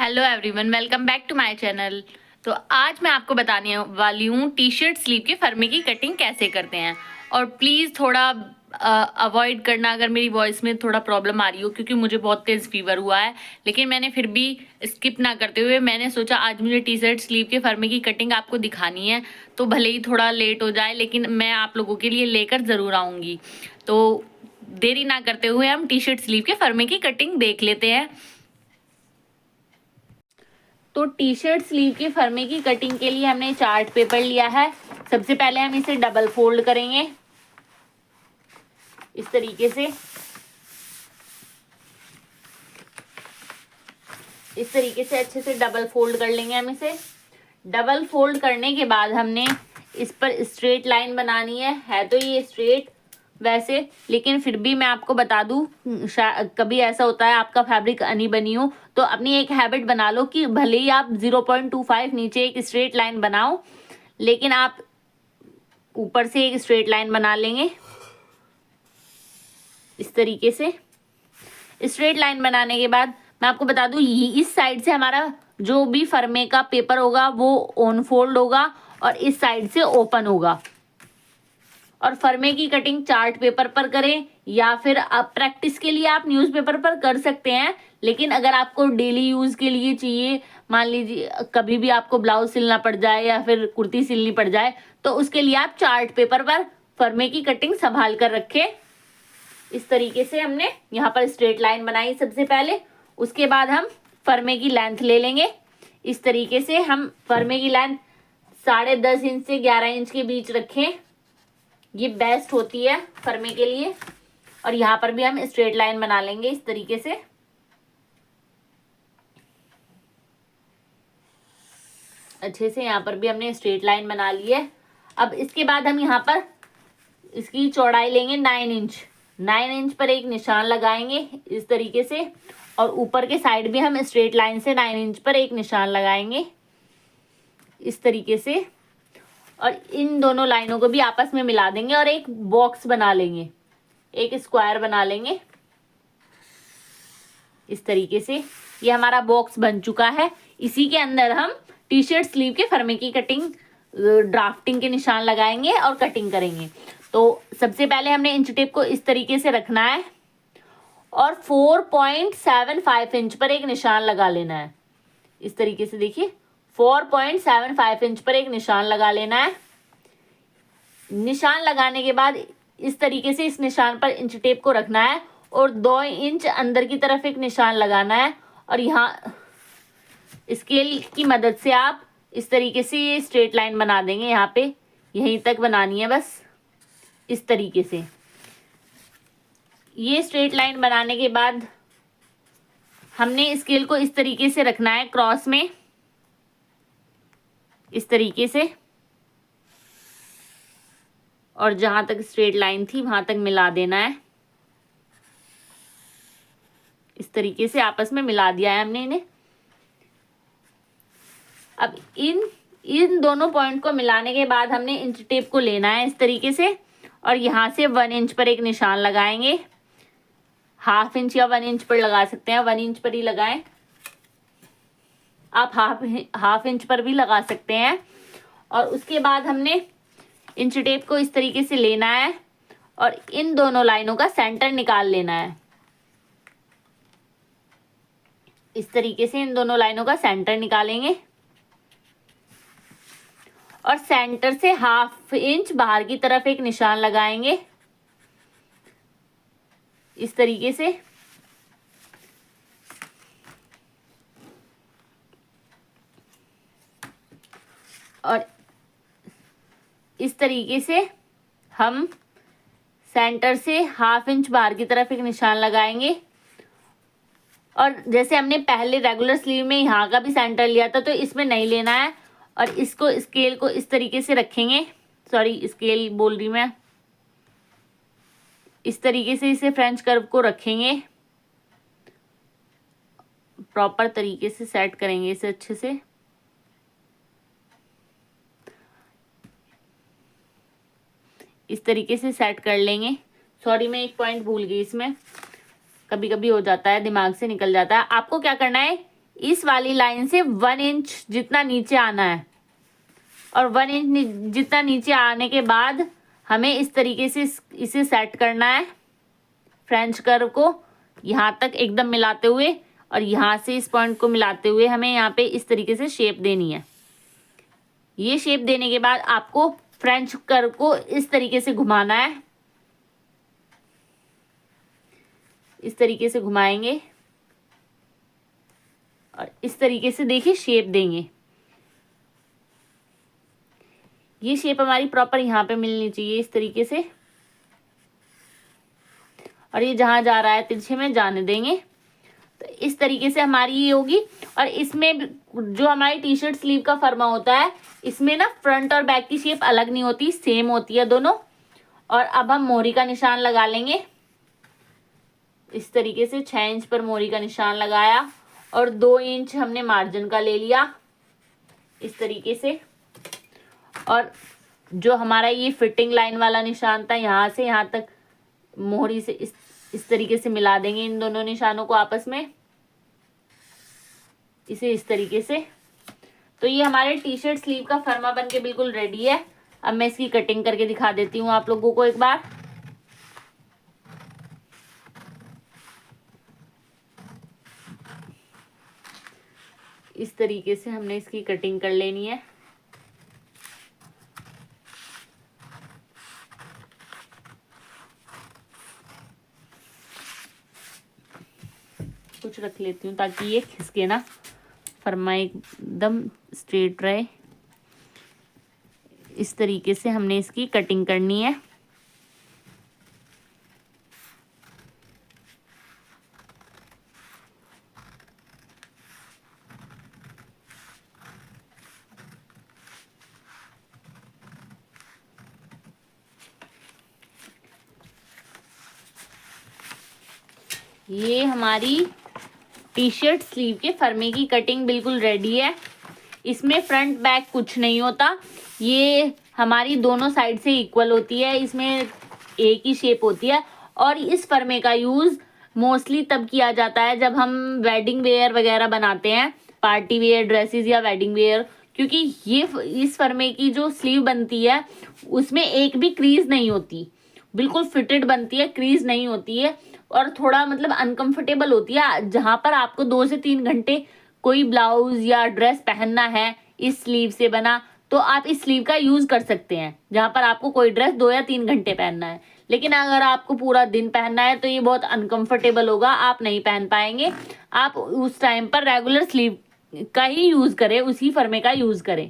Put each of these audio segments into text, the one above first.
Hello everyone, welcome back to my channel. तो आज मैं आपको बताने वाली हूँ टी शर्ट स्लीव के फर्मे की कटिंग कैसे करते हैं। और प्लीज़ थोड़ा अवॉइड करना अगर मेरी वॉइस में थोड़ा प्रॉब्लम आ रही हो, क्योंकि मुझे बहुत तेज़ फीवर हुआ है। लेकिन मैंने फिर भी स्किप ना करते हुए मैंने सोचा आज मुझे टी शर्ट स्लीव के फर्मे की कटिंग आपको दिखानी है। तो भले ही थोड़ा लेट हो जाए, लेकिन मैं आप लोगों के लिए लेकर ज़रूर आऊँगी। तो देरी ना करते हुए हम टी शर्ट स्लीव के फर्मे की कटिंग देख लेते हैं। तो टी शर्ट स्लीव के फर्मे की कटिंग के लिए हमने चार्ट पेपर लिया है। सबसे पहले हम इसे डबल फोल्ड करेंगे इस तरीके से। इस तरीके से अच्छे से डबल फोल्ड कर लेंगे हम इसे। डबल फोल्ड करने के बाद हमने इस पर स्ट्रेट लाइन बनानी है तो ये स्ट्रेट वैसे, लेकिन फिर भी मैं आपको बता दूं, कभी ऐसा होता है आपका फैब्रिक अनी बनी हो, तो अपनी एक हैबिट बना लो कि भले ही आप 0.25 नीचे एक स्ट्रेट लाइन बनाओ, लेकिन आप ऊपर से एक स्ट्रेट लाइन बना लेंगे इस तरीके से। स्ट्रेट लाइन बनाने के बाद मैं आपको बता दूं, इस साइड से हमारा जो भी फर्मे का पेपर होगा वो ऑन फोल्ड होगा और इस साइड से ओपन होगा। और फर्मे की कटिंग चार्ट पेपर पर करें या फिर आप प्रैक्टिस के लिए आप न्यूज़पेपर पर कर सकते हैं, लेकिन अगर आपको डेली यूज के लिए चाहिए, मान लीजिए कभी भी आपको ब्लाउज सिलना पड़ जाए या फिर कुर्ती सिलनी पड़ जाए, तो उसके लिए आप चार्ट पेपर पर फर्मे की कटिंग संभाल कर रखें। इस तरीके से हमने यहाँ पर स्ट्रेट लाइन बनाई सबसे पहले। उसके बाद हम फर्मे की लेंथ ले लेंगे। इस तरीके से हम फर्मे की लेंथ 10.5 इंच से 11 इंच के बीच रखें, ये बेस्ट होती है फर्मे के लिए। और यहाँ पर भी हम स्ट्रेट लाइन बना लेंगे इस तरीके से। अच्छे से यहाँ पर भी हमने स्ट्रेट लाइन बना ली है। अब इसके बाद हम यहाँ पर इसकी चौड़ाई लेंगे 9 इंच। 9 इंच पर एक निशान लगाएंगे इस तरीके से, और ऊपर के साइड भी हम स्ट्रेट लाइन से 9 इंच पर एक निशान लगाएंगे इस तरीके से। और इन दोनों लाइनों को भी आपस में मिला देंगे और एक बॉक्स बना लेंगे, एक स्क्वायर बना लेंगे इस तरीके से। ये हमारा बॉक्स बन चुका है। इसी के अंदर हम टी शर्ट स्लीव के फर्मे की कटिंग ड्राफ्टिंग के निशान लगाएंगे और कटिंग करेंगे। तो सबसे पहले हमने इंच टेप को इस तरीके से रखना है और 4.75 इंच पर एक निशान लगा लेना है इस तरीके से। देखिए 4.75 इंच पर एक निशान लगा लेना है। निशान लगाने के बाद इस तरीके से इस निशान पर इंच टेप को रखना है और 2 इंच अंदर की तरफ एक निशान लगाना है। और यहाँ स्केल की मदद से आप इस तरीके से ये स्ट्रेट लाइन बना देंगे। यहाँ पे यहीं तक बनानी है बस इस तरीके से। ये स्ट्रेट लाइन बनाने के बाद हमने स्केल को इस तरीके से रखना है क्रॉस में इस तरीके से, और जहां तक स्ट्रेट लाइन थी वहां तक मिला देना है इस तरीके से। आपस में मिला दिया है हमने इन्हें। अब इन दोनों पॉइंट को मिलाने के बाद हमने इंच टेप को लेना है इस तरीके से और यहां से 1 इंच पर एक निशान लगाएंगे। ½ इंच या 1 इंच पर लगा सकते हैं, 1 इंच पर ही लगाएं। आप हाफ इंच पर भी लगा सकते हैं। और उसके बाद हमने इंच टेप को इस तरीके से लेना है और इन दोनों लाइनों का सेंटर निकाल लेना है इस तरीके से। इन दोनों लाइनों का सेंटर निकालेंगे और सेंटर से ½ इंच बाहर की तरफ एक निशान लगाएंगे इस तरीके से। और इस तरीके से हम सेंटर से ½ इंच बाहर की तरफ एक निशान लगाएंगे। और जैसे हमने पहले रेगुलर स्लीव में यहाँ का भी सेंटर लिया था, तो इसमें नहीं लेना है। और इसको स्केल को इस तरीके से रखेंगे, सॉरी स्केल बोल रही मैं, इस तरीके से इसे फ्रेंच कर्व को रखेंगे, प्रॉपर तरीके से सेट करेंगे इसे अच्छे से। इस तरीके से सेट कर लेंगे। सॉरी मैं एक पॉइंट भूल गई, इसमें कभी कभी हो जाता है, दिमाग से निकल जाता है। आपको क्या करना है, इस वाली लाइन से 1 इंच जितना नीचे आना है, और 1 इंच जितना नीचे आने के बाद हमें इस तरीके से इसे सेट करना है फ्रेंच कर्व को, यहाँ तक एकदम मिलाते हुए, और यहाँ से इस पॉइंट को मिलाते हुए हमें यहाँ पे इस तरीके से शेप देनी है। ये शेप देने के बाद आपको फ्रेंच कर्व को इस तरीके से घुमाना है, इस तरीके से घुमाएंगे और इस तरीके से देखिए शेप देंगे। ये शेप हमारी प्रॉपर यहाँ पे मिलनी चाहिए इस तरीके से, और ये जहां जा रहा है तिरछे में जाने देंगे। तो इस तरीके से हमारी ये होगी। और इसमें जो हमारी टी शर्ट स्लीव का फर्मा होता है, इसमें ना फ्रंट और बैक की शेप अलग नहीं होती, सेम होती है दोनों। और अब हम मोहरी का निशान लगा लेंगे इस तरीके से। 6 इंच पर मोहरी का निशान लगाया और 2 इंच हमने मार्जिन का ले लिया इस तरीके से। और जो हमारा ये फिटिंग लाइन वाला निशान था, यहाँ से यहाँ तक मोहरी से इस तरीके से मिला देंगे इन दोनों निशानों को आपस में, इसे इस तरीके से। तो ये हमारे टी शर्ट स्लीव का फर्मा बनके बिल्कुल रेडी है। अब मैं इसकी कटिंग करके दिखा देती हूँ आप लोगों को एक बार। इस तरीके से हमने इसकी कटिंग कर लेनी है। कुछ रख लेती हूँ ताकि ये खिसके ना, फर्मा एकदम स्ट्रेट रहे। इस तरीके से हमने इसकी कटिंग करनी है। ये हमारी टी शर्ट स्लीव के फर्मे की कटिंग बिल्कुल रेडी है। इसमें फ्रंट बैक कुछ नहीं होता, ये हमारी दोनों साइड से इक्वल होती है, इसमें एक ही शेप होती है। और इस फर्मे का यूज़ मोस्टली तब किया जाता है जब हम वेडिंग वेयर वगैरह बनाते हैं, पार्टी वेयर ड्रेसेस या वेडिंग वेयर, क्योंकि ये इस फर्मे की जो स्लीव बनती है उसमें एक भी क्रीज नहीं होती, बिल्कुल फिटेड बनती है, क्रीज नहीं होती है। और थोड़ा मतलब अनकंफर्टेबल होती है। जहां पर आपको 2 से 3 घंटे कोई ब्लाउज या ड्रेस पहनना है इस स्लीव से बना, तो आप इस स्लीव का यूज कर सकते हैं। जहां पर आपको कोई ड्रेस 2 या 3 घंटे पहनना है, लेकिन अगर आपको पूरा दिन पहनना है तो ये बहुत अनकंफर्टेबल होगा, आप नहीं पहन पाएंगे। आप उस टाइम पर रेगुलर स्लीव का ही यूज करें, उसी फर्मे का यूज करें।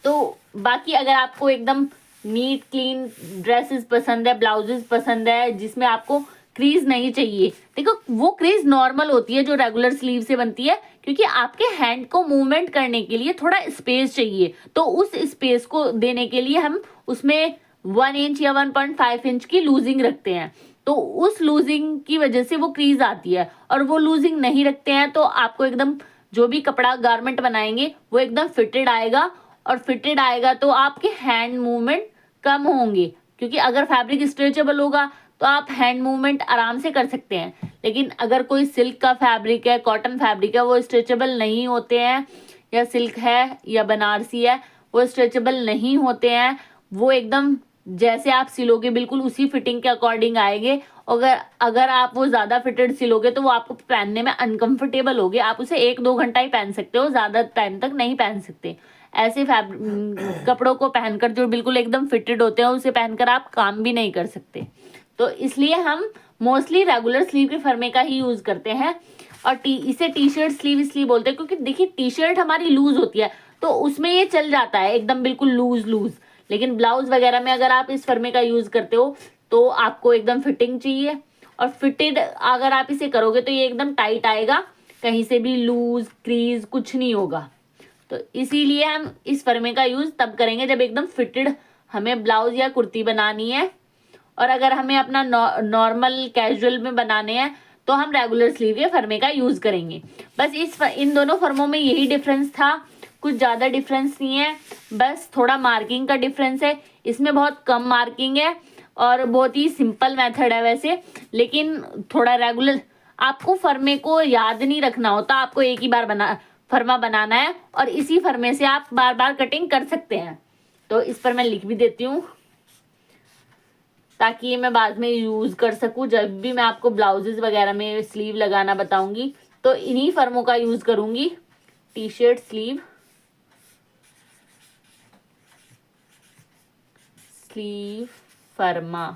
तो बाकी अगर आपको एकदम नीट क्लीन ड्रेसेस पसंद है, ब्लाउजेस पसंद है जिसमें आपको क्रीज नहीं चाहिए, देखो वो क्रीज नॉर्मल होती है जो रेगुलर स्लीव से बनती है, क्योंकि आपके हैंड को मूवमेंट करने के लिए थोड़ा स्पेस चाहिए। तो उस स्पेस को देने के लिए हम उसमें 1 इंच या 1.5 इंच की लूजिंग रखते हैं। तो उस लूजिंग की वजह से वो क्रीज आती है। और वो लूजिंग नहीं रखते हैं तो आपको एकदम जो भी कपड़ा गारमेंट बनाएंगे वो एकदम फिटेड आएगा। और फिटेड आएगा तो आपके हैंड मूवमेंट कम होंगे, क्योंकि अगर फैब्रिक स्ट्रेचेबल होगा तो आप हैंड मूवमेंट आराम से कर सकते हैं। लेकिन अगर कोई सिल्क का फैब्रिक है, कॉटन फैब्रिक है, वो स्ट्रेचेबल नहीं होते हैं, या सिल्क है या बनारसी है वो स्ट्रेचेबल नहीं होते हैं, वो एकदम जैसे आप सिलोगे बिल्कुल उसी फिटिंग के अकॉर्डिंग आएंगे। अगर आप वो ज़्यादा फिटेड सिलोगे तो वो आपको पहनने में अनकंफर्टेबल होगे। आप उसे 1-2 घंटा ही पहन सकते हो, ज़्यादा टाइम तक नहीं पहन सकते। ऐसे कपड़ों को पहनकर जो बिल्कुल एकदम फिटेड होते हैं उसे पहनकर आप काम भी नहीं कर सकते। तो इसलिए हम मोस्टली रेगुलर स्लीव के फर्मे का ही यूज करते हैं। और इसे टी शर्ट स्लीव इसलिए बोलते हैं क्योंकि देखिए टी शर्ट हमारी लूज होती है तो उसमें ये चल जाता है एकदम बिल्कुल लूज। लेकिन ब्लाउज वगैरह में अगर आप इस फर्मे का यूज करते हो तो आपको एकदम फिटिंग चाहिए। और फिटेड अगर आप इसे करोगे तो ये एकदम टाइट आएगा, कहीं से भी लूज क्रीज कुछ नहीं होगा। तो इसीलिए हम इस फर्मे का यूज तब करेंगे जब एकदम फिटेड हमें ब्लाउज या कुर्ती बनानी है। और अगर हमें अपना नॉर्मल कैजुअल में बनाने हैं तो हम रेगुलर स्लीव के फर्मे का यूज करेंगे। बस इन दोनों फर्मों में यही डिफरेंस था, कुछ ज़्यादा डिफरेंस नहीं है, बस थोड़ा मार्किंग का डिफरेंस है। इसमें बहुत कम मार्किंग है और बहुत ही सिंपल मेथड है वैसे, लेकिन थोड़ा रेगुलर आपको फर्मे को याद नहीं रखना होता, आपको एक ही बार फर्मा बनाना है और इसी फर्मे से आप बार बार कटिंग कर सकते हैं। तो इस पर मैं लिख भी देती हूँ ताकि ये मैं बाद में यूज कर सकूं, जब भी मैं आपको ब्लाउजेस वगैरह में स्लीव लगाना बताऊंगी तो इन्हीं फर्मों का यूज करूंगी। टी शर्ट स्लीव, स्लीव फर्मा।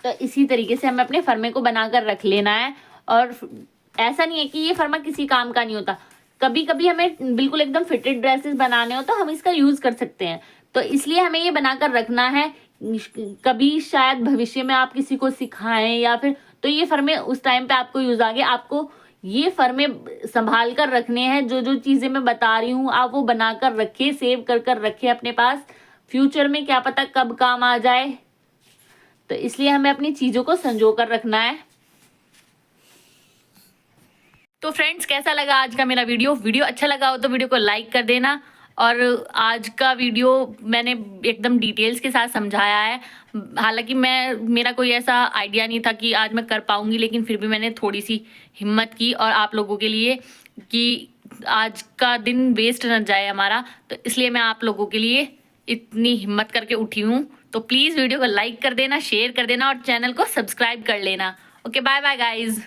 तो इसी तरीके से हमें अपने फर्मे को बनाकर रख लेना है। और ऐसा नहीं है कि ये फर्मा किसी काम का नहीं होता, कभी कभी हमें बिल्कुल एकदम फिटेड ड्रेसेस बनाने हो तो हम इसका यूज कर सकते हैं। तो इसलिए हमें ये बनाकर रखना है, कभी शायद भविष्य में आप किसी को सिखाएं या फिर, तो ये फर्मे उस टाइम पे आपको यूज आगे। आपको ये फर्मे संभाल कर रखने हैं, जो जो चीजें मैं बता रही हूँ आप वो बनाकर रखें, सेव कर कर रखें अपने पास, फ्यूचर में क्या पता कब काम आ जाए। तो इसलिए हमें अपनी चीजों को संजो कर रखना है। तो फ्रेंड्स, कैसा लगा आज का मेरा वीडियो अच्छा लगा हो तो वीडियो को लाइक कर देना। और आज का वीडियो मैंने एकदम डिटेल्स के साथ समझाया है, हालांकि मेरा कोई ऐसा आइडिया नहीं था कि आज मैं कर पाऊंगी, लेकिन फिर भी मैंने थोड़ी सी हिम्मत की और आप लोगों के लिए, कि आज का दिन वेस्ट न जाए हमारा, तो इसलिए मैं आप लोगों के लिए इतनी हिम्मत करके उठी हूँ। तो प्लीज़ वीडियो को लाइक कर देना, शेयर कर देना और चैनल को सब्सक्राइब कर लेना। Okay, bye bye guys.